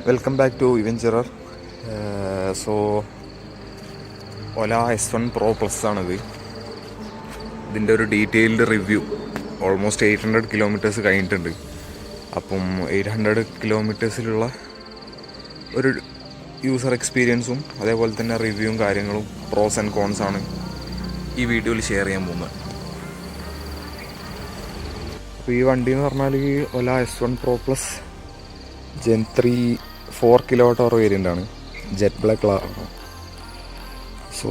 Welcome back to eventurer. So Ola S1 Pro Plus ആണിത്. ഇതിൻ്റെ ഒരു ഡീറ്റെയിൽഡ് റിവ്യൂ ഓൾമോസ്റ്റ് 800 കിലോമീറ്റേഴ്സ് കഴിഞ്ഞിട്ടുണ്ട്. അപ്പം 800 കിലോമീറ്റേഴ്സിലുള്ള ഒരു യൂസർ എക്സ്പീരിയൻസും അതേപോലെ തന്നെ റിവ്യൂവും കാര്യങ്ങളും പ്രോസ് ആൻഡ് കോൺസ് ആണ് ഈ വീഡിയോയിൽ ഷെയർ ചെയ്യാൻ പോകുന്നത്. അപ്പോൾ ഈ വണ്ടി എന്ന് പറഞ്ഞാൽ ഒല S1 Pro Plus Gen 3 4 kWh variant ആണ്. ജെറ്റ് ബ്ലാക്ക് കളറാണ്. സോ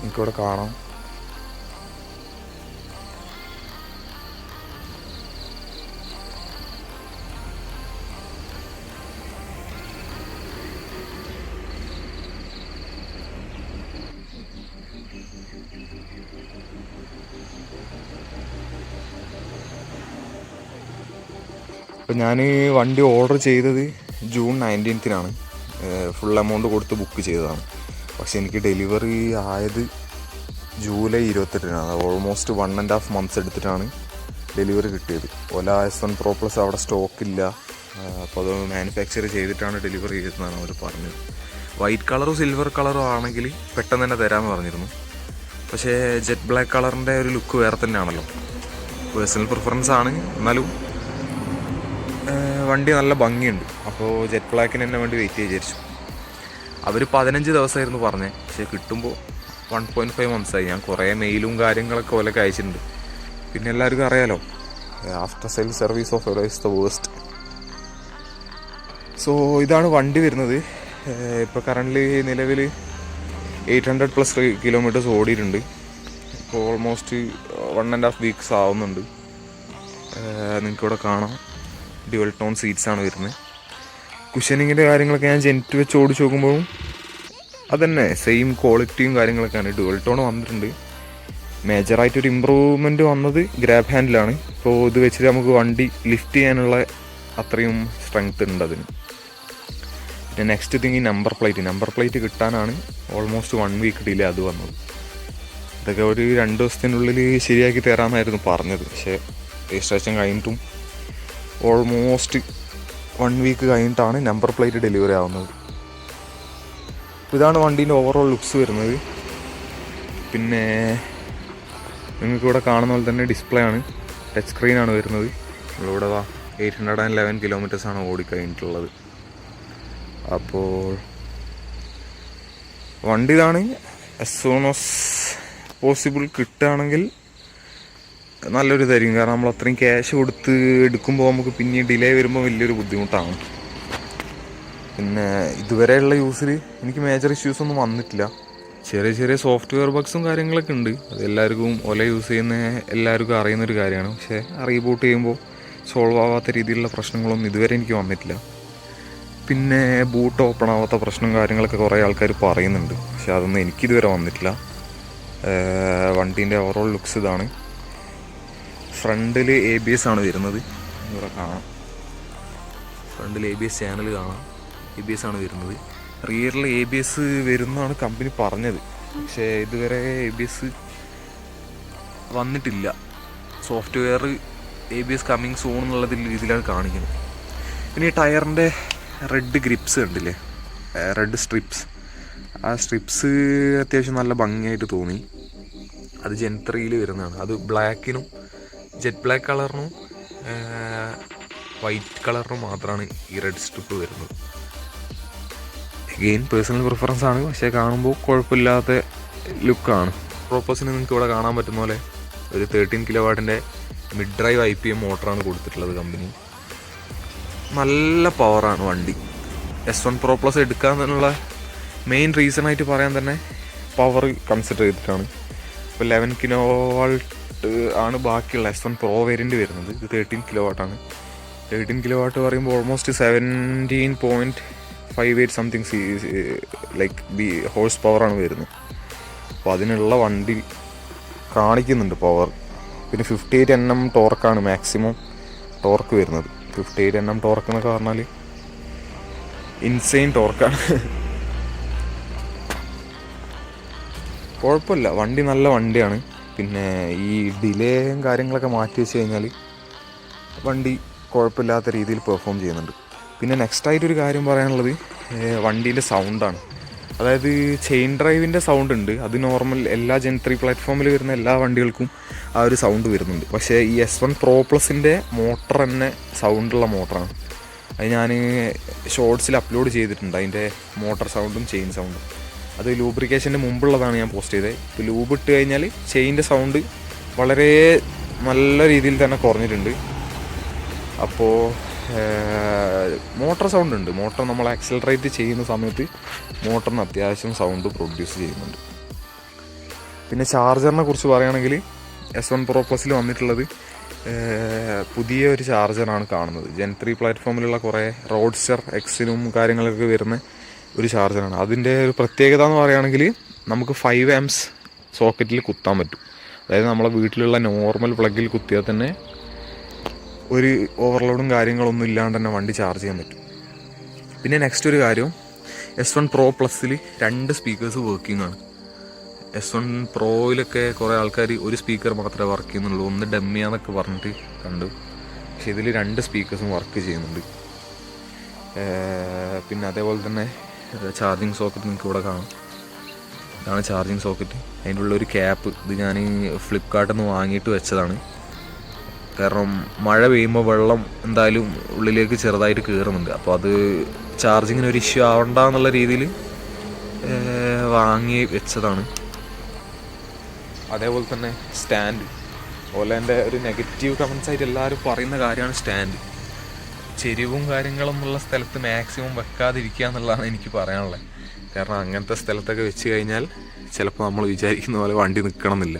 എനിക്കിവിടെ കാണാം. അപ്പോൾ ഞാൻ വണ്ടി ഓർഡർ ചെയ്തത് June 19-നാണ്. ഫുൾ എമൗണ്ട് കൊടുത്ത് ബുക്ക് ചെയ്തതാണ്. പക്ഷെ എനിക്ക് ഡെലിവറി ആയത് July 28-നാണ്. ഓൾമോസ്റ്റ് 1.5 months എടുത്തിട്ടാണ് ഡെലിവറി കിട്ടിയത്. ഒല S1 Pro Plus അവിടെ സ്റ്റോക്കില്ല. അപ്പോൾ അത് മാനുഫാക്ചർ ചെയ്തിട്ടാണ് ഡെലിവറി ചെയ്തതെന്നാണ് അവർ പറഞ്ഞത്. വൈറ്റ് കളറും സിൽവർ കളറും ആണെങ്കിൽ പെട്ടെന്ന് തന്നെ തരാമെന്ന് പറഞ്ഞിരുന്നു. പക്ഷേ ജെറ്റ് ബ്ലാക്ക് കളറിൻ്റെ ഒരു ലുക്ക് വേറെ തന്നെയാണല്ലോ. പേഴ്സണൽ പ്രിഫറൻസ് ആണ്. എന്നാലും വണ്ടി നല്ല ഭംഗിയുണ്ട്. അപ്പോൾ ജെറ്റ് ബ്ലാക്കിന് തന്നെ വേണ്ടി വെയിറ്റ് ചെയ്ത് വിചാരിച്ചു. അവർ 15 ദിവസമായിരുന്നു പറഞ്ഞത്. പക്ഷേ കിട്ടുമ്പോൾ 1.5 months ആയി. ഞാൻ കുറേ മെയിലും കാര്യങ്ങളൊക്കെ ഓലൊക്കെ അയച്ചിട്ടുണ്ട്. പിന്നെ എല്ലാവർക്കും അറിയാലോ, after sale service of Ola is the waste. So ഇതാണ് വണ്ടി വരുന്നത്. ഇപ്പോൾ കറൻ്റ്ലി നിലവിൽ 800+ കിലോമീറ്റേഴ്സ് ഓടിയിട്ടുണ്ട്. ഇപ്പോൾ ഓൾമോസ്റ്റ് 1.5 weeks ആവുന്നുണ്ട്. നിങ്ങൾക്കിവിടെ കാണാം. ഡ്യുവൽ ടോൺ സീറ്റ്സ് ആണ് വരുന്നത്. കുഷനിങ്ങിൻ്റെ കാര്യങ്ങളൊക്കെ ഞാൻ ജെൻറ്റ് വെച്ച് ഓടിച്ച് നോക്കുമ്പോഴും അതന്നെ സെയിം ക്വാളിറ്റിയും കാര്യങ്ങളൊക്കെയാണ്. ഡ്യുവൽ ടോൺ വന്നിട്ടുണ്ട്. മേജറായിട്ടൊരു ഇമ്പ്രൂവ്മെൻറ്റ് വന്നത് ഗ്രാബ് ഹാൻഡിലാണ്. ഇപ്പോൾ ഇത് വെച്ചിട്ട് നമുക്ക് വണ്ടി ലിഫ്റ്റ് ചെയ്യാനുള്ള അത്രയും സ്ട്രെങ്ത് ഉണ്ട് അതിന്. പിന്നെ നെക്സ്റ്റ് തിങ് നമ്പർ പ്ലേറ്റ് കിട്ടാനാണ് ഓൾമോസ്റ്റ് 1 week ഡിലേ അത് വന്നത്. ഇതൊക്കെ ഒരു 2 ദിവസത്തിനുള്ളിൽ ശരിയാക്കി തരാമെന്നായിരുന്നു പറഞ്ഞത്. പക്ഷേ രജിസ്ട്രേഷൻ കഴിഞ്ഞിട്ടും ഓൾമോസ്റ്റ് 1 week കഴിഞ്ഞിട്ടാണ് നമ്പർ പ്ലേറ്റ് ഡെലിവറി ആവുന്നത്. ഇതാണ് വണ്ടീൻ്റെ ഓവറോൾ ലുക്സ് വരുന്നത്. പിന്നെ നിങ്ങൾക്കിവിടെ കാണുന്ന പോലെ തന്നെ ഡിസ്പ്ലേ ആണ്, ടച്ച് സ്ക്രീനാണ് വരുന്നത്. നമ്മളിവിടെ 811 കിലോമീറ്റേഴ്സാണ് ഓടിക്കഴിഞ്ഞിട്ടുള്ളത്. അപ്പോൾ വണ്ടി ഇതാണ്. as soon as possible കിട്ടുകയാണെങ്കിൽ നല്ലൊരു ഇതായിരിക്കും. കാരണം നമ്മൾ അത്രയും ക്യാഷ് കൊടുത്ത് എടുക്കുമ്പോൾ നമുക്ക് പിന്നെ ഡിലേ വരുമ്പോൾ വലിയൊരു ബുദ്ധിമുട്ടാണ്. പിന്നെ ഇതുവരെയുള്ള യൂസിൽ എനിക്ക് മേജർ ഇഷ്യൂസ് ഒന്നും വന്നിട്ടില്ല. ചെറിയ സോഫ്റ്റ്വെയർ ബഗ്സും കാര്യങ്ങളൊക്കെ ഉണ്ട്. അത് എല്ലാവർക്കും ഒല യൂസ് ചെയ്യുന്ന എല്ലാവർക്കും അറിയുന്നൊരു കാര്യമാണ്. പക്ഷേ റീബൂട്ട് ചെയ്യുമ്പോൾ സോൾവ് ആവാത്ത രീതിയിലുള്ള പ്രശ്നങ്ങളൊന്നും ഇതുവരെ എനിക്ക് വന്നിട്ടില്ല. പിന്നെ ബൂട്ട് ഓപ്പൺ ആവാത്ത പ്രശ്നം കാര്യങ്ങളൊക്കെ കുറേ ആൾക്കാർ പറയുന്നുണ്ട്. പക്ഷെ അതൊന്നും എനിക്കിതുവരെ വന്നിട്ടില്ല. വണ്ടീൻ്റെ ഓവറോൾ ലുക്സ് ഇതാണ്. ഫ്രണ്ടിൽ ABS ആണ് വരുന്നത്. ഇവിടെ കാണാം. ഫ്രണ്ടിൽ ABS ചാനൽ കാണാം. ABS ആണ് വരുന്നത്. റിയറിൽ ABS വരുന്നതാണ് കമ്പനി പറഞ്ഞത്. പക്ഷേ ഇതുവരെ ABS വന്നിട്ടില്ല. സോഫ്റ്റ്വെയർ ABS കമ്മിങ് സൂൺ എന്നുള്ള രീതിയിലാണ് കാണിക്കുന്നത്. പിന്നെ ഈ ടയറിൻ്റെ റെഡ് ഗ്രിപ്സ് കണ്ടില്ലേ, റെഡ് സ്ട്രിപ്സ്. ആ സ്ട്രിപ്സ് അത്യാവശ്യം നല്ല ഭംഗിയായിട്ട് തോന്നി. അത് Gen 3 വരുന്നതാണ്. അത് ബ്ലാക്കിനും ജെറ്റ് ബ്ലാക്ക് കളറിനും വൈറ്റ് കളറിനും മാത്രമാണ് ഈ റെഡ് സ്ട്രിപ്പ് വരുന്നത്. എഗെയിൻ പേഴ്സണൽ പ്രിഫറൻസ് ആണ്. പക്ഷേ കാണുമ്പോൾ കുഴപ്പമില്ലാത്ത ലുക്കാണ്. പ്രോപ്പസിന് നിങ്ങൾക്ക് ഇവിടെ കാണാൻ പറ്റുന്ന പോലെ ഒരു 13 kW മിഡ് ഡ്രൈവ് IPM മോട്ടറാണ് കൊടുത്തിട്ടുള്ളത് കമ്പനി. നല്ല പവറാണ് വണ്ടി. S1 Pro Plus എടുക്കാന്നുള്ള മെയിൻ റീസണായിട്ട് പറയാൻ തന്നെ പവർ കൺസിഡർ ചെയ്തിട്ടാണ്. ഇപ്പോൾ 11 kW ആണ് ബാക്കിയുള്ള S1 Pro വേരിയൻ്റ് വരുന്നത്. ഇത് 13 kW ആണ്. 13 kW പറയുമ്പോൾ ഓൾമോസ്റ്റ് 17.58 സംതിങ് ലൈക്ക് ഹോഴ്സ് പവറാണ് വരുന്നത്. അപ്പോൾ അതിനുള്ള വണ്ടി കാണിക്കുന്നുണ്ട് പവർ. പിന്നെ 58 Nm ടോർക്കാണ് മാക്സിമം ടോർക്ക് വരുന്നത്. 58 Nm ടോർക്ക് എന്നൊക്കെ പറഞ്ഞാൽ ഇൻസെയിൻ ടോർക്കാണ്. കുഴപ്പമില്ല, വണ്ടി നല്ല വണ്ടിയാണ്. പിന്നെ ഈ ഡിലേയും കാര്യങ്ങളൊക്കെ മാറ്റി വെച്ച് കഴിഞ്ഞാൽ വണ്ടി കുഴപ്പമില്ലാത്ത രീതിയിൽ പെർഫോം ചെയ്യുന്നുണ്ട്. പിന്നെ നെക്സ്റ്റായിട്ടൊരു കാര്യം പറയാനുള്ളത് വണ്ടീൻ്റെ സൗണ്ടാണ്. അതായത് ചെയിൻ ഡ്രൈവിൻ്റെ സൗണ്ട് ഉണ്ട്, അത് നോർമൽ എല്ലാ ജെൻ 3 പ്ലാറ്റ്ഫോമിൽ വരുന്ന എല്ലാ വണ്ടികൾക്കും ആ ഒരു സൗണ്ട് വരുന്നുണ്ട്. പക്ഷേ ഈ S1 Pro Plusൻ്റെ മോട്ടർ തന്നെ സൗണ്ടുള്ള മോട്ടറാണ്. അത് ഞാൻ ഷോർട്സിൽ അപ്ലോഡ് ചെയ്തിട്ടുണ്ട്, അതിൻ്റെ മോട്ടർ സൗണ്ടും ചെയിൻ സൗണ്ടും. അത് ലൂബ്രിക്കേഷൻ്റെ മുമ്പുള്ളതാണ് ഞാൻ പോസ്റ്റ് ചെയ്തത്. ഇപ്പോൾ ലൂബ് ഇട്ട് കഴിഞ്ഞാൽ ചെയിൻ്റെ സൗണ്ട് വളരെ നല്ല രീതിയിൽ തന്നെ കുറഞ്ഞിട്ടുണ്ട്. അപ്പോൾ മോട്ടർ സൗണ്ട് ഉണ്ട്. മോട്ടർ നമ്മൾ ആക്സിലറേറ്റ് ചെയ്യുന്ന സമയത്ത് മോട്ടറിന് അത്യാവശ്യം സൗണ്ട് പ്രൊഡ്യൂസ് ചെയ്യുന്നുണ്ട്. പിന്നെ ചാർജറിനെ കുറിച്ച് പറയുകയാണെങ്കിൽ S1 Pro Plusൽ വന്നിട്ടുള്ളത് പുതിയ ഒരു ചാർജറാണ് കാണുന്നത്. ജെൻ 3 പ്ലാറ്റ്ഫോമിലുള്ള കുറേ റോഡ്സ്റ്റർ എക്സിനും കാര്യങ്ങളൊക്കെ വരുന്ന ഒരു ചാർജറാണ്. അതിൻ്റെ ഒരു പ്രത്യേകത എന്ന് പറയുകയാണെങ്കിൽ നമുക്ക് 5 amps സോക്കറ്റിൽ കുത്താൻ പറ്റും. അതായത് നമ്മളെ വീട്ടിലുള്ള നോർമൽ പ്ലഗിൽ കുത്തിയാൽ തന്നെ ഒരു ഓവർലോഡും കാര്യങ്ങളൊന്നും ഇല്ലാണ്ട് തന്നെ വണ്ടി ചാർജ് ചെയ്യാൻ പറ്റും. പിന്നെ നെക്സ്റ്റ് ഒരു കാര്യം, S1 Pro Plusൽ 2 സ്പീക്കേഴ്സ് വർക്കിംഗ് ആണ്. S1 Proയിലൊക്കെ കുറേ ആൾക്കാർ ഒരു സ്പീക്കർ മാത്രമേ വർക്ക് ചെയ്യുന്നുള്ളൂ, ഒന്ന് ഡമ്മിയാന്നൊക്കെ പറഞ്ഞിട്ട് കണ്ടു. പക്ഷെ ഇതിൽ 2 സ്പീക്കേഴ്സും വർക്ക് ചെയ്യുന്നുണ്ട്. പിന്നെ അതേപോലെ തന്നെ ചാർജിങ് സോക്കറ്റ് നിങ്ങൾക്ക് ഇവിടെ കാണാം. ഇതാണ് ചാർജിങ് സോക്കറ്റ്. അതിൻ്റെ ഉള്ളൊരു ക്യാപ്പ്, ഇത് ഞാൻ ഫ്ലിപ്കാർട്ടിൽ നിന്ന് വാങ്ങിയിട്ട് വെച്ചതാണ്. കാരണം മഴ പെയ്യുമ്പോൾ വെള്ളം എന്തായാലും ഉള്ളിലേക്ക് ചെറുതായിട്ട് കയറുന്നുണ്ട്. അപ്പോൾ അത് ചാർജിങ്ങിന് ഒരു ഇഷ്യൂ ആവണ്ട എന്നുള്ള രീതിയിൽ വാങ്ങി വെച്ചതാണ്. അതേപോലെ തന്നെ സ്റ്റാൻഡ്, ഓലേൻ്റെ ഒരു നെഗറ്റീവ് കമൻസ് ആയിട്ട് എല്ലാവരും പറയുന്ന കാര്യമാണ് സ്റ്റാൻഡ്. ചെരിവും കാര്യങ്ങളൊന്നുള്ള സ്ഥലത്ത് മാക്സിമം വെക്കാതിരിക്കുക എന്നുള്ളതാണ് എനിക്ക് പറയാനുള്ളത്. കാരണം അങ്ങനത്തെ സ്ഥലത്തൊക്കെ വെച്ച് കഴിഞ്ഞാൽ ചിലപ്പോൾ നമ്മൾ വിചാരിക്കുന്ന പോലെ വണ്ടി നിൽക്കണമെന്നില്ല.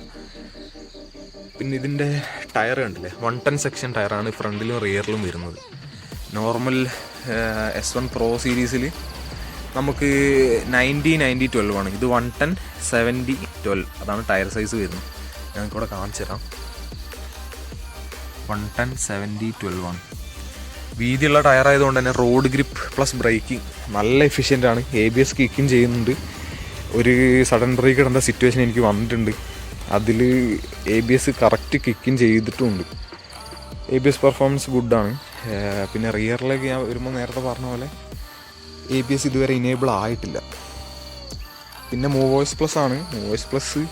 പിന്നെ ഇതിൻ്റെ ടയർ കണ്ടില്ലേ, 110 സെക്ഷൻ ടയറാണ് ഫ്രണ്ടിലും റിയറിലും വരുന്നത്. നോർമൽ S1 Pro സീരീസിൽ നമുക്ക് 90-90-12 ആണ്. ഇത് 110-70-12 അതാണ് ടയർ സൈസ് വരുന്നത്. ഞങ്ങൾക്കിവിടെ കാണിച്ചു തരാം. 110-70-12 ആണ്. വീതിയുള്ള ടയർ ആയതുകൊണ്ട് തന്നെ റോഡ് ഗ്രിപ്പ് പ്ലസ് ബ്രേക്കിംഗ് നല്ല എഫിഷ്യൻ്റ് ആണ്. ABS കിക്കിങ് ചെയ്യുന്നുണ്ട്. ഒരു സഡൻ ബ്രേക്ക് ഇടേണ്ട സിറ്റുവേഷൻ എനിക്ക് വന്നിട്ടുണ്ട്. അതിൽ ABS കറക്റ്റ് കിക്കിങ് ചെയ്തിട്ടുമുണ്ട്. ABS പെർഫോമൻസ് ഗുഡാണ്. പിന്നെ റിയറിലേക്ക് ഞാൻ വരുമ്പോൾ നേരത്തെ പറഞ്ഞ പോലെ ABS ഇതുവരെ ഇനേബിൾ ആയിട്ടില്ല. പിന്നെ മൂവോയ്സ് പ്ലസ് ആണ്. മൂവോയ്സ് പ്ലസ്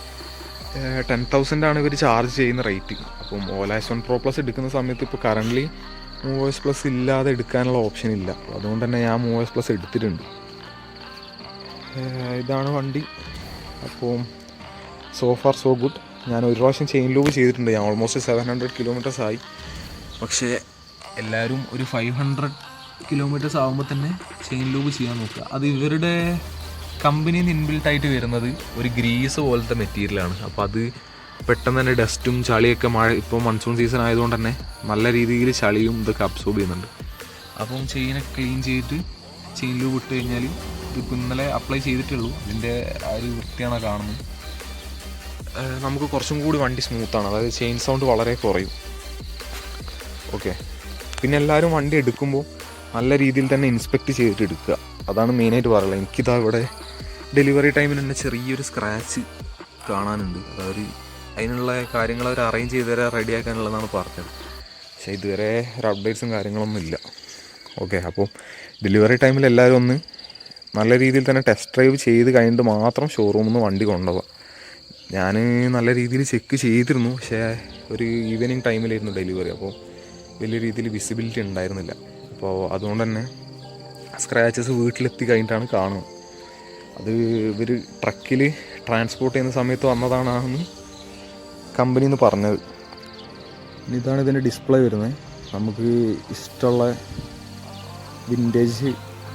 10,000 ആണ് ഇവർ ചാർജ് ചെയ്യുന്ന റേറ്റ്. അപ്പം ഓല S1 Pro Plus എടുക്കുന്ന സമയത്ത് ഇപ്പോൾ കറൻ്റ്ലി മൂവോയ്സ് പ്ലസ് ഇല്ലാതെ എടുക്കാനുള്ള ഓപ്ഷൻ ഇല്ല. അതുകൊണ്ട് തന്നെ ഞാൻ മൂവോയ്സ് പ്ലസ് എടുത്തിട്ടുണ്ട്. ഇതാണ് വണ്ടി. അപ്പോൾ സോ ഫാർ സോ ഗുഡ്. ഞാൻ ഒരു പ്രാവശ്യം ചെയിൻ ലൂബ് ചെയ്തിട്ടുണ്ട്. ഞാൻ ഓൾമോസ്റ്റ് 700 kilometers ആയി. പക്ഷേ എല്ലാവരും ഒരു 500 kilometers ആകുമ്പോൾ തന്നെ ചെയിൻ ലൂബ് ചെയ്യാൻ നോക്കുക. അത് ഇവരുടെ കമ്പനിയിൽ നിന്ന് ഇൻബിൽട്ടായിട്ട് വരുന്നത് ഒരു ഗ്രീസ് പോലത്തെ മെറ്റീരിയലാണ്. അപ്പോൾ അത് പെട്ടെന്ന് തന്നെ ഡസ്റ്റും ചളിയൊക്കെ ഇപ്പോൾ മൺസൂൺ സീസൺ ആയതുകൊണ്ട് തന്നെ നല്ല രീതിയിൽ ചളിയും ഇതൊക്കെ അബ്സോർബ് ചെയ്യുന്നുണ്ട്. അപ്പം ചെയിനൊക്കെ ക്ലീൻ ചെയ്തിട്ട് ചെയിൻ ലൂബ് ഇട്ട് കഴിഞ്ഞാൽ ഇതിപ്പോൾ ഇന്നലെ അപ്ലൈ ചെയ്തിട്ടുള്ളൂ. അതിൻ്റെ ആ ഒരു വൃത്തിയാണ് കാണുന്നത്. നമുക്ക് കുറച്ചും കൂടി വണ്ടി സ്മൂത്താണ്. അതായത് ചെയിൻ സൗണ്ട് വളരെ കുറയും. ഓക്കെ. പിന്നെ എല്ലാവരും വണ്ടി എടുക്കുമ്പോൾ നല്ല രീതിയിൽ തന്നെ ഇൻസ്പെക്റ്റ് ചെയ്തിട്ട് എടുക്കുക. അതാണ് മെയിനായിട്ട് പറയുള്ളത്. എനിക്കിതാ ഇവിടെ ഡെലിവറി ടൈമിൽ തന്നെ ചെറിയൊരു സ്ക്രാച്ച് കാണാനുണ്ട്. അതായത് അതിനുള്ള കാര്യങ്ങൾ അവർ അറേഞ്ച് ചെയ്ത് തരാൻ റെഡിയാക്കാനുള്ളതാണ് പറഞ്ഞത്. പക്ഷേ ഇതുവരെ ഒരു അപ്ഡേറ്റ്സും കാര്യങ്ങളൊന്നും ഇല്ല. ഓക്കെ. അപ്പോൾ ഡെലിവറി ടൈമിൽ എല്ലാവരും ഒന്ന് നല്ല രീതിയിൽ തന്നെ ടെസ്റ്റ് ഡ്രൈവ് ചെയ്ത് കഴിഞ്ഞിട്ട് മാത്രം ഷോറൂമിൽ നിന്ന് വണ്ടി കൊണ്ടുപോവുക. ഞാൻ നല്ല രീതിയിൽ ചെക്ക് ചെയ്തിരുന്നു. പക്ഷേ ഒരു ഈവനിങ് ടൈമിലായിരുന്നു ഡെലിവറി. അപ്പോൾ വലിയ രീതിയിൽ വിസിബിലിറ്റി ഉണ്ടായിരുന്നില്ല. അപ്പോൾ അതുകൊണ്ട് തന്നെ സ്ക്രാച്ചസ് വീട്ടിലെത്തി കഴിഞ്ഞിട്ടാണ് കാണുന്നത്. അത് ഇവർ ട്രക്കിൽ ട്രാൻസ്പോർട്ട് ചെയ്യുന്ന സമയത്ത് വന്നതാണെന്ന് കമ്പനിയിൽ നിന്ന് പറഞ്ഞത്. ഇതാണ് ഇതിൻ്റെ ഡിസ്പ്ലേ വരുന്നത്. നമുക്ക് ഇഷ്ടമുള്ള വിൻറ്റേജ്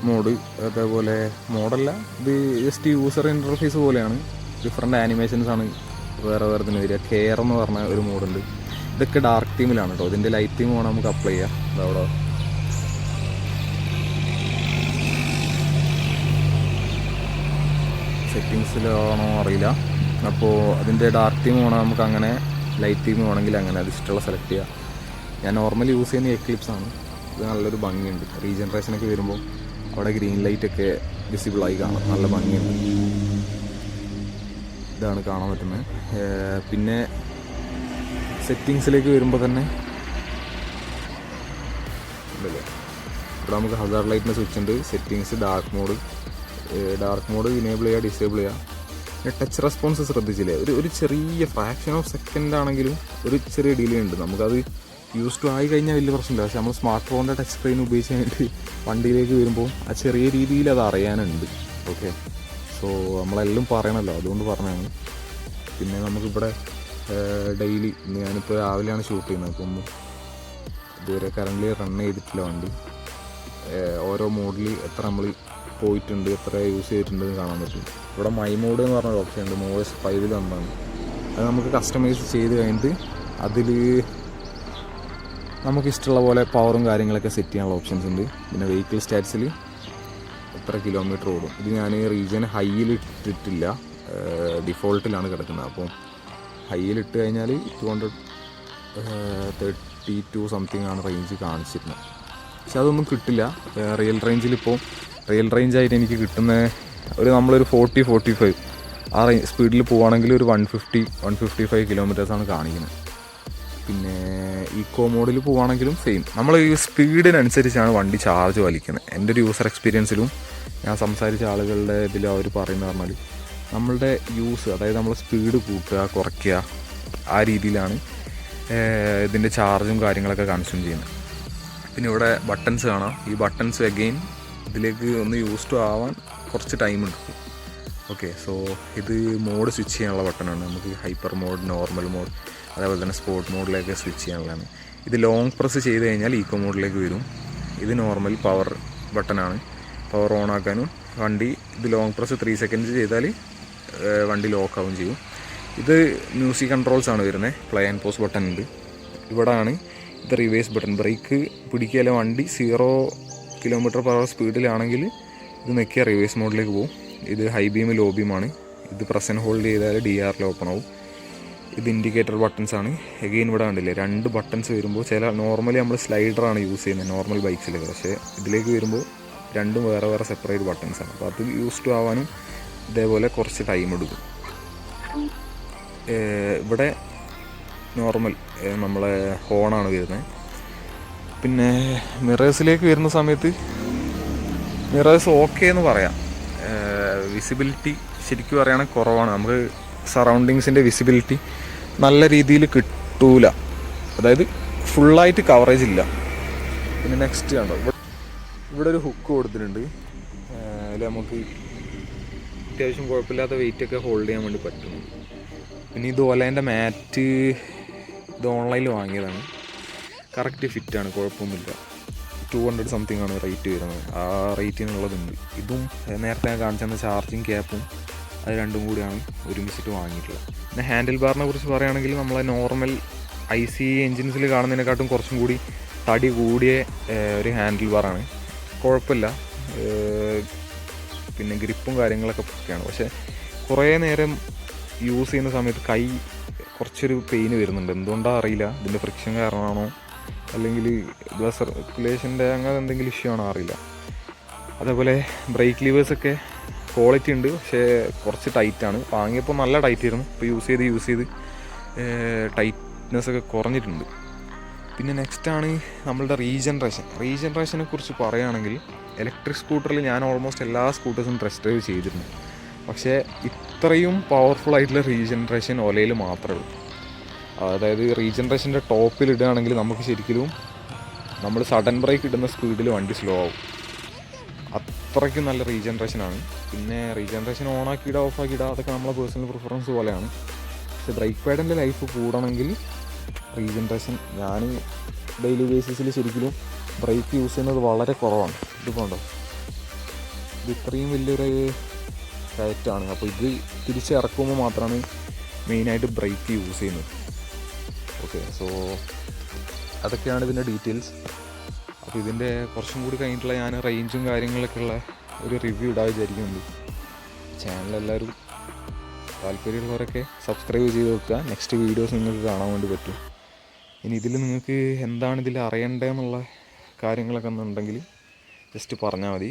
മോഡ്, അതേപോലെ മോഡല്ല, ഇത് ജസ്റ്റ് യൂസർ ഇൻ്റർഫേസ് പോലെയാണ്. ഡിഫറെൻ്റ് ആനിമേഷൻസ് ആണ് വേറെ ഇതിന് വരിക. കെയർ എന്ന് പറഞ്ഞ ഒരു മോഡുണ്ട്. ഇതൊക്കെ ഡാർക്ക് തീമിലാണ് കേട്ടോ. ഇതിൻ്റെ ലൈറ്റ് തീം വേണം നമുക്ക് അപ്ലൈ ചെയ്യാം. അതവിടെ സെറ്റിങ്സിലാണോ അറിയില്ല. അപ്പോൾ അതിൻ്റെ ഡാർക്ക് തീം വേണം നമുക്ക്, അങ്ങനെ ലൈറ്റ് തീം വേണമെങ്കിൽ അങ്ങനെ അത് ഇഷ്ടമുള്ള സെലക്ട് ചെയ്യാം. ഞാൻ നോർമലി യൂസ് ചെയ്യുന്ന എക്ലിപ്സ് ആണ്. ഇത് നല്ലൊരു ഭംഗിയുണ്ട്. റീജനറേഷനൊക്കെ വരുമ്പോൾ അവിടെ ഗ്രീൻ ലൈറ്റൊക്കെ വിസിബിളായി കാണാം. നല്ല ഭംഗിയുണ്ട്. ഇതാണ് കാണാൻ പറ്റുന്നത്. പിന്നെ സെറ്റിങ്സിലേക്ക് വരുമ്പോൾ തന്നെ ഉണ്ടല്ലേ. ഇവിടെ നമുക്ക് ഹസാർഡ് ലൈറ്റിൻ്റെ സ്വിച്ച് ഉണ്ട്, സെറ്റിങ്സ്, ഡാർക്ക് മോഡ് ഇനേബിൾ ചെയ്യുക, ഡിസേബിൾ ചെയ്യുക. പിന്നെ ടച്ച് റെസ്പോൺസ് ശ്രദ്ധിച്ചില്ലേ, ഒരു ചെറിയ ഫ്രാക്ഷൻ ഓഫ് സെക്കൻഡ് ആണെങ്കിലും ഒരു ചെറിയ ഡിലേ ഉണ്ട്. നമുക്കത് യൂസ് ടു ആയി കഴിഞ്ഞാൽ വലിയ പ്രശ്നമില്ല. പക്ഷേ നമ്മൾ സ്മാർട്ട് ഫോണിൻ്റെ ടച്ച് സ്ക്രീൻ ഉപയോഗിച്ച് കഴിഞ്ഞിട്ട് വണ്ടിയിലേക്ക് വരുമ്പോൾ ആ ചെറിയ രീതിയിൽ അത് അറിയാനുണ്ട്. ഓക്കെ, സോ നമ്മളെല്ലാം പറയണമല്ലോ, അതുകൊണ്ട് പറഞ്ഞതാണ്. പിന്നെ നമുക്കിവിടെ ഡെയിലി ഞാനിപ്പോൾ രാവിലെയാണ് ഷൂട്ട് ചെയ്യുന്നത്, അപ്പം ഇതുവരെ കറൻ്റ് റൺ ചെയ്തിട്ടില്ല വണ്ടി. ഓരോ മോഡിൽ എത്ര നമ്മൾ പോയിട്ടുണ്ട്, എത്ര യൂസ് ചെയ്തിട്ടുണ്ടെന്ന് കാണാൻ പറ്റും. ഇവിടെ മൈ മോഡ് എന്ന് പറഞ്ഞൊരു ഓപ്ഷൻ ഉണ്ട്, MOS 5 തന്നാണ്. അത് നമുക്ക് കസ്റ്റമൈസ് ചെയ്ത് കഴിഞ്ഞിട്ട് അതിൽ നമുക്കിഷ്ടമുള്ള പോലെ പവറും കാര്യങ്ങളൊക്കെ സെറ്റ് ചെയ്യാനുള്ള ഓപ്ഷൻസ് ഉണ്ട്. പിന്നെ വെഹിക്കിൾ സ്റ്റാറ്റ്സിൽ എത്ര കിലോമീറ്റർ ഓടും. ഇത് ഞാൻ റീജിയൻ ഹൈയിൽ ഇട്ടിട്ടില്ല, ഡിഫോൾട്ടിലാണ് കിടക്കുന്നത്. അപ്പോൾ ഹൈയിലിട്ട് കഴിഞ്ഞാൽ 232 സംതിങ് ആണ് റേഞ്ച് കാണിച്ചിരുന്നത്. പക്ഷെ അതൊന്നും കിട്ടില്ല റിയൽ റേഞ്ചിലിപ്പോൾ. റിയൽ റേഞ്ചായിട്ട് എനിക്ക് കിട്ടുന്ന നമ്മളൊരു 40-45 ആ സ്പീഡിൽ പോവുകയാണെങ്കിൽ ഒരു 150-155 കിലോമീറ്റേഴ്സാണ് കാണിക്കുന്നത്. പിന്നെ ഈക്കോ മോഡിൽ പോവുകയാണെങ്കിലും സെയിം. നമ്മൾ ഈ സ്പീഡിനനുസരിച്ചാണ് വണ്ടി ചാർജ് വലിക്കുന്നത്. എൻ്റെ ഒരു യൂസർ എക്സ്പീരിയൻസിലും ഞാൻ സംസാരിച്ച ആളുകളുടെ ഇതിൽ അവർ പറയുന്നത് പറഞ്ഞാൽ നമ്മളുടെ യൂസ്, അതായത് നമ്മൾ സ്പീഡ് കൂട്ടുക കുറയ്ക്കുക ആ രീതിയിലാണ് ഇതിൻ്റെ ചാർജും കാര്യങ്ങളൊക്കെ കൺസ്യൂം ചെയ്യുന്നത്. പിന്നെ ഇവിടെ ബട്ടൺസ് കാണാം. ഈ ബട്ടൺസ് അഗെയിൻ ഇതിലേക്ക് ഒന്ന് യൂസ് ടു ആവാൻ കുറച്ച് ടൈം എടുക്കും. ഓക്കെ, സോ ഇത് മോഡ് സ്വിച്ച് ചെയ്യാനുള്ള ബട്ടണാണ്. നമുക്ക് ഹൈപ്പർ മോഡ്, നോർമൽ മോഡ്, അതേപോലെ തന്നെ സ്പോർട്ട് മോഡിലേക്ക് സ്വിച്ച് ചെയ്യാനുള്ളതാണ്. ഇത് ലോങ് പ്രസ് ചെയ്ത് കഴിഞ്ഞാൽ ഈക്കോ മോഡിലേക്ക് വരും. ഇത് നോർമൽ പവർ ബട്ടണാണ്, പവർ ഓൺ ആക്കാനും. വണ്ടി ഇത് ലോങ് പ്രസ് 3 സെക്കൻഡ് ചെയ്താൽ വണ്ടി ലോക്കാവും ചെയ്യും. ഇത് മ്യൂസിക് കൺട്രോൾസ് ആണ് വരുന്നത്. പ്ലേ ആൻഡ് പോസ് ബട്ടൺ ഉണ്ട്. ഇവിടെയാണ് ഇത് റിവേഴ്സ് ബട്ടൺ. ബ്രേക്ക് പിടിക്കാതെ വണ്ടി 0 km/h സ്പീഡിലാണെങ്കിൽ ഇത് നെക്കിയ റിവേഴ്സ് മോഡിലേക്ക് പോകും. ഇത് ഹൈ ബീം, ലോ ബീമാണ്. ഇത് പ്രസ് ആൻഡ് ഹോൾഡ് ചെയ്താൽ DRL ഓപ്പൺ ആവും. ഇത് ഇൻഡിക്കേറ്റർ ബട്ടൺസ് ആണ്. എഗെയിൻ ഇവിടെ കണ്ടില്ലേ 2 ബട്ടൺസ് വരുമ്പോൾ നോർമലി നമ്മൾ സ്ലൈഡറാണ് യൂസ് ചെയ്യുന്നത് നോർമൽ ബൈക്സിലൊക്കെ. പക്ഷേ ഇതിലേക്ക് വരുമ്പോൾ രണ്ടും വേറെ വേറെ സെപ്പറേറ്റ് ബട്ടൺസാണ്. അപ്പോൾ അത് യൂസ് ടു ആവാനും ഇതേപോലെ കുറച്ച് ടൈം എടുക്കും. ഇവിടെ നോർമൽ നമ്മളെ ഹോണാണ് വരുന്നത്. പിന്നെ മിറേഴ്സിലേക്ക് വരുന്ന സമയത്ത് മിറേഴ്സ് ഓക്കെ എന്ന് പറയാം. വിസിബിലിറ്റി ശരിക്കും പറയുകയാണെങ്കിൽ കുറവാണ്. നമുക്ക് സറൗണ്ടിങ്സിൻ്റെ വിസിബിലിറ്റി നല്ല രീതിയിൽ കിട്ടൂല, അതായത് ഫുള്ളായിട്ട് കവറേജ് ഇല്ല. പിന്നെ നെക്സ്റ്റ് കണ്ടോ, ഇവിടെ ഒരു ഹുക്ക് കൊടുത്തിട്ടുണ്ട്. അതിൽ നമുക്ക് അത്യാവശ്യം കുഴപ്പമില്ലാത്ത വെയിറ്റൊക്കെ ഹോൾഡ് ചെയ്യാൻ വേണ്ടി പറ്റും. പിന്നെ ഇത് ഓലേൻ്റെ മാറ്റ്, ഇത് ഓൺലൈനിൽ വാങ്ങിയതാണ്. കറക്റ്റ് ഫിറ്റാണ്, കുഴപ്പമൊന്നുമില്ല. 200 സംതിങ് ആണ് റേറ്റ് വരുന്നത്. ആ റേറ്റിനുള്ളതുണ്ട്. ഇതും നേരത്തെ ഞാൻ കാണിച്ചെന്ന ചാർജിങ് ക്യാപ്പും അത് രണ്ടും കൂടിയാണ് ഒരുമിച്ചിട്ട് വാങ്ങിയിട്ടുള്ളത്. പിന്നെ ഹാൻഡിൽ ബാറിനെ കുറിച്ച് പറയുകയാണെങ്കിൽ നമ്മളെ നോർമൽ IC എൻജിൻസിൽ കാണുന്നതിനെക്കാട്ടും കുറച്ചും കൂടി തടി കൂടിയ ഒരു ഹാൻഡിൽ ബാറാണ്. കുഴപ്പമില്ല. പിന്നെ ഗ്രിപ്പും കാര്യങ്ങളൊക്കെ ഒക്കെയാണ്. പക്ഷേ കുറേ നേരം യൂസ് ചെയ്യുന്ന സമയത്ത് കൈ കുറച്ചൊരു പെയിന് വരുന്നുണ്ട്. എന്തുകൊണ്ടാണ് അറിയില്ല. ഇതിൻ്റെ ഫ്രിക്ഷൻ കാരണമാണോ അല്ലെങ്കിൽ ബ്ലഡ് സർക്കുലേഷൻ്റെ അങ്ങനെ എന്തെങ്കിലും ഇഷ്യൂ ആണോ അറിയില്ല. അതേപോലെ ബ്രേക്ക് ലീവേഴ്സൊക്കെ ക്വാളിറ്റി ഉണ്ട്, പക്ഷേ കുറച്ച് ടൈറ്റാണ്. വാങ്ങിയപ്പോൾ നല്ല ടൈറ്റ് ആയിരുന്നു. ഇപ്പോൾ യൂസ് ചെയ്ത് ടൈറ്റ്നെസ്സൊക്കെ കുറഞ്ഞിട്ടുണ്ട്. പിന്നെ നെക്സ്റ്റാണ് നമ്മളുടെ റീജനറേഷനെ കുറിച്ച് പറയുകയാണെങ്കിൽ ഇലക്ട്രിക് സ്കൂട്ടറിൽ ഞാൻ ഓൾമോസ്റ്റ് എല്ലാ സ്കൂട്ടേഴ്സും ടെസ്റ്റ് ഡ്രൈവ് ചെയ്തിരുന്നു. പക്ഷേ ഇത്രയും പവർഫുൾ ആയിട്ടുള്ള റീജനറേഷൻ ഒലയിൽ മാത്രമേ ഉള്ളൂ. അതായത് റീജനറേഷൻ്റെ ടോപ്പിൽ ഇടുകയാണെങ്കിൽ നമുക്ക് ശരിക്കും നമ്മൾ സഡൻ ബ്രേക്ക് ഇടുന്ന സ്പീഡിൽ വണ്ടി സ്ലോ ആവും. അത്രയ്ക്കും നല്ല റീജനറേഷനാണ്. പിന്നെ റീജനറേഷൻ ഓണാക്കിയിടുക ഓഫാക്കിയിടുക അതൊക്കെ നമ്മളെ പേഴ്സണൽ പ്രിഫറൻസ് പോലെയാണ്. പക്ഷേ ബ്രേക്ക് പാഡിൻ്റെ ലൈഫ് കൂടണമെങ്കിൽ റീജനറേഷൻ ഞാൻ ഡെയിലി ബേസിസിൽ ശരിക്കും ബ്രേക്ക് യൂസ് ചെയ്യുന്നത് വളരെ കുറവാണ്. ഇതുകൊണ്ടോ ഇത് ഇത്രയും വലിയൊരു കയറ്റാണ്. അപ്പോൾ ഇത് തിരിച്ചിറക്കുമ്പോൾ മാത്രമാണ് മെയിനായിട്ട് ബ്രേക്ക് യൂസ് ചെയ്യുന്നത്. ഓക്കെ, സോ അതൊക്കെയാണ് ഇതിൻ്റെ ഡീറ്റെയിൽസ്. അപ്പോൾ ഇതിൻ്റെ കുറച്ചും കൂടി കഴിഞ്ഞിട്ടുള്ള ഞാൻ റേഞ്ചും കാര്യങ്ങളൊക്കെ ഉള്ള ഒരു റിവ്യൂ ഇടാൻ വിചാരിക്കുന്നുണ്ട്. ചാനലെല്ലാവരും താല്പര്യമുള്ളവരൊക്കെ സബ്സ്ക്രൈബ് ചെയ്ത് വെക്കുക. നെക്സ്റ്റ് വീഡിയോസ് നിങ്ങൾക്ക് കാണാൻ വേണ്ടി പറ്റും. ഇനി ഇതിൽ നിങ്ങൾക്ക് എന്താണ് ഇതിൽ അറിയേണ്ടതെന്നുള്ള കാര്യങ്ങളൊക്കെ ഒന്നുണ്ടെങ്കിൽ ജസ്റ്റ് പറഞ്ഞാൽ മതി.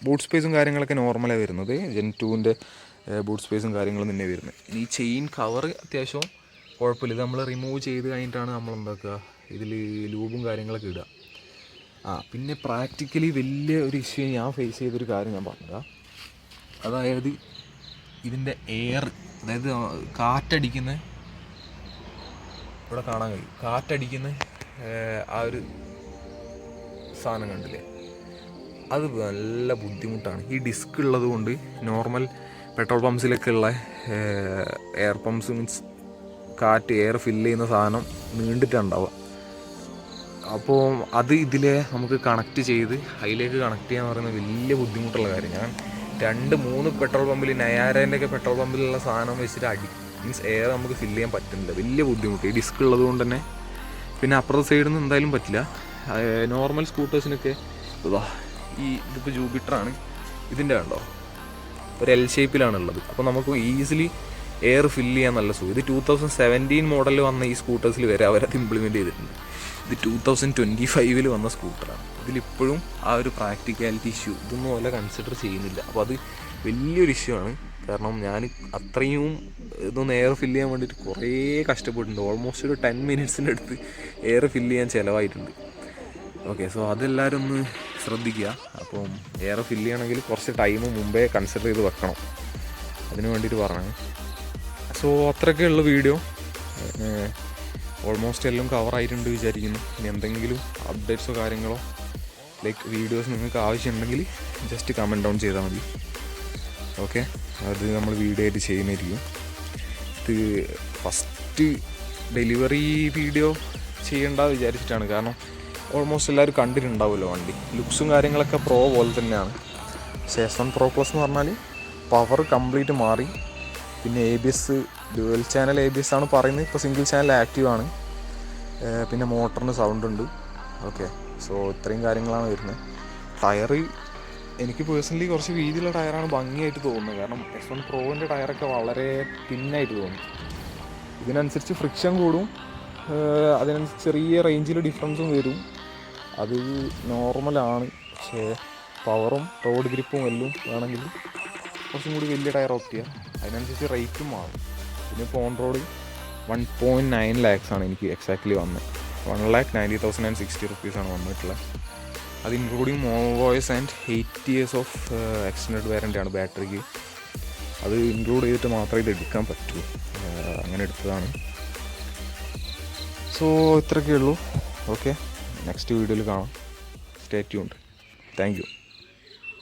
ബൂട്ട് സ്പേസും കാര്യങ്ങളൊക്കെ നോർമലാണ് വരുന്നത്. Gen 2ൻ്റെ ബൂട്ട് സ്പേസും കാര്യങ്ങളും തന്നെ വരുന്നത്. ഇനി ഈ ചെയിൻ കവർ അത്യാവശ്യം കുഴപ്പമില്ല. ഇത് നമ്മൾ റിമൂവ് ചെയ്ത് കഴിഞ്ഞിട്ടാണ് നമ്മൾ എന്താക്കുക ഇതിൽ ലൂബും കാര്യങ്ങളൊക്കെ ഇടുക. പിന്നെ പ്രാക്ടിക്കലി വലിയ ഒരു ഇഷ്യൂ ഞാൻ ഫേസ് ചെയ്തൊരു കാര്യം ഞാൻ പറഞ്ഞതാണ്. അതായത് ഇതിൻ്റെ എയർ, അതായത് കാറ്റടിക്കുന്ന, ഇവിടെ കാണാൻ കഴിയും, കാറ്റടിക്കുന്ന ആ ഒരു സാധനം കണ്ടില്ലേ, അത് നല്ല ബുദ്ധിമുട്ടാണ്. ഈ ഡിസ്ക് ഉള്ളത് കൊണ്ട് നോർമൽ പെട്രോൾ പമ്പ്സിലൊക്കെ ഉള്ള എയർ പമ്പ്സ് മീൻസ് കാറ്റ് എയർ ഫില്ല് ചെയ്യുന്ന സാധനം നീണ്ടിട്ടുണ്ടാവുക. അപ്പോൾ അത് ഇതിലെ നമുക്ക് കണക്ട് ചെയ്ത് അതിലേക്ക് കണക്ട് ചെയ്യാന്ന് പറയുന്നത് വലിയ ബുദ്ധിമുട്ടുള്ള കാര്യം. ഞാൻ 2-3 പെട്രോൾ പമ്പിൽ, നയാരേൻ്റെയൊക്കെ പെട്രോൾ പമ്പിലുള്ള സാധനം വെച്ചിട്ട് മീൻസ് എയർ നമുക്ക് ഫില്ല് ചെയ്യാൻ പറ്റുന്നില്ല. വലിയ ബുദ്ധിമുട്ട് ഈ ഡിസ്ക് ഉള്ളത് കൊണ്ട് തന്നെ. പിന്നെ അപ്പുറത്തെ സൈഡിൽ നിന്ന് എന്തായാലും പറ്റില്ല. നോർമൽ സ്കൂട്ടേഴ്സിനൊക്കെ ഇതിപ്പോൾ ജൂപ്പിറ്ററാണ്, ഇതിൻ്റെ കണ്ടോ ഒരു L ഷേപ്പിലാണുള്ളത്. അപ്പോൾ നമുക്ക് ഈസിലി എയർ ഫില്ല് ചെയ്യാൻ നല്ല സുഖം. ഇത് 2017 മോഡലിൽ വന്ന ഈ സ്കൂട്ടേഴ്സിൽ വരെ അവരത് ഇംപ്ലിമെൻറ്റ് ചെയ്തിട്ടുണ്ട്. ഇത് 2025 വന്ന സ്കൂട്ടറാണ്. ഇതിലിപ്പോഴും ആ ഒരു പ്രാക്ടിക്കാലിറ്റി ഇഷ്യൂ ഇതൊന്നും പോലെ കൺസിഡർ ചെയ്യുന്നില്ല. അപ്പോൾ അത് വലിയൊരു ഇഷ്യൂ ആണ്. കാരണം ഞാൻ അത്രയും ഇതൊന്ന് എയർ ഫില്ല് ചെയ്യാൻ വേണ്ടിയിട്ട് കുറേ കഷ്ടപ്പെട്ടിട്ടുണ്ട്. ഓൾമോസ്റ്റ് ഒരു 10 മിനിറ്റ്സിൻ്റെ അടുത്ത് എയർ ഫില്ല് ചെയ്യാൻ ചിലവായിട്ടുണ്ട്. ഓക്കെ, സോ അതെല്ലാവരും ഒന്ന് ശ്രദ്ധിക്കുക. അപ്പം എയർ ഫില്ല് ചെയ്യണമെങ്കിൽ കുറച്ച് ടൈം മുമ്പേ കൺസിഡർ ചെയ്ത് വെക്കണം. അതിന് വേണ്ടിയിട്ട് പറഞ്ഞു. So അത്രയൊക്കെയുള്ള video. ഓൾമോസ്റ്റ് എല്ലാം കവറായിട്ടുണ്ട് വിചാരിക്കുന്നു. ഇനി എന്തെങ്കിലും അപ്ഡേറ്റ്സോ കാര്യങ്ങളോ ലൈക്ക് വീഡിയോസ് നിങ്ങൾക്ക് ആവശ്യമുണ്ടെങ്കിൽ ജസ്റ്റ് കമൻറ്റ് ഡൗൺ ചെയ്താൽ മതി. ഓക്കെ, അത് നമ്മൾ വീഡിയോ ആയിട്ട് ചെയ്യുന്നതായിരിക്കും. ഇത് ഫസ്റ്റ് ഡെലിവറി വീഡിയോ ചെയ്യേണ്ട വിചാരിച്ചിട്ടാണ്. കാരണം ഓൾമോസ്റ്റ് എല്ലാവരും കണ്ടിട്ടുണ്ടാവുമല്ലോ വണ്ടി. ലുക്സും കാര്യങ്ങളൊക്കെ പ്രോ പോലെ തന്നെയാണ്. പക്ഷേ S1 Pro Plus എന്ന് പറഞ്ഞാൽ പവർ കംപ്ലീറ്റ് മാറി. പിന്നെ ABS ഡ്യുവൽ ചാനൽ ABS ആണ് പറയുന്നത്. ഇപ്പോൾ സിംഗിൾ ചാനൽ ആക്റ്റീവ് ആണ്. പിന്നെ മോട്ടറിന് സൗണ്ട് ഉണ്ട്. ഓക്കെ, സോ ഇത്രയും കാര്യങ്ങളാണ് വരുന്നത്. ടയറ് എനിക്ക് പേഴ്സണലി കുറച്ച് വീതിയുള്ള ടയറാണ് ഭംഗിയായിട്ട് തോന്നുന്നത്. കാരണം S1 Proൻ്റെ ടയറൊക്കെ വളരെ തിന്നായിട്ട് തോന്നും. ഇതിനനുസരിച്ച് ഫ്രിക്ഷൻ കൂടും, അതിനനുസരിച്ച് ചെറിയ റേഞ്ചിൽ ഡിഫറൻസും വരും. അത് നോർമലാണ്. പക്ഷേ പവറും റോഡ് ഗ്രിപ്പും എല്ലാം വേണമെങ്കിൽ കുറച്ചും കൂടി വലിയ ടയർ ഓപ്റ്റ് ചെയ്യുക. അതിനനുസരിച്ച് റേറ്റും മാറും. പിന്നെ ഇപ്പോൾ ഓൺ റോഡ് 1.9 lakhs ആണ് എനിക്ക് എക്സാക്ട്ലി വന്നത്. 1,90,060 rupees വന്നിട്ടുള്ളത്. അത് including voice and 8 years of extended വാറൻ്റിയാണ് ബാറ്ററിക്ക്. അത് ഇൻക്ലൂഡ് ചെയ്തിട്ട് മാത്രമേ ഇത് എടുക്കാൻ പറ്റൂ. അങ്ങനെ എടുത്തതാണ്. സോ ഇത്രയൊക്കെ ഉള്ളൂ. ഓക്കെ, നെക്സ്റ്റ് വീഡിയോയിൽ കാണാം. Stay tuned. Thank you.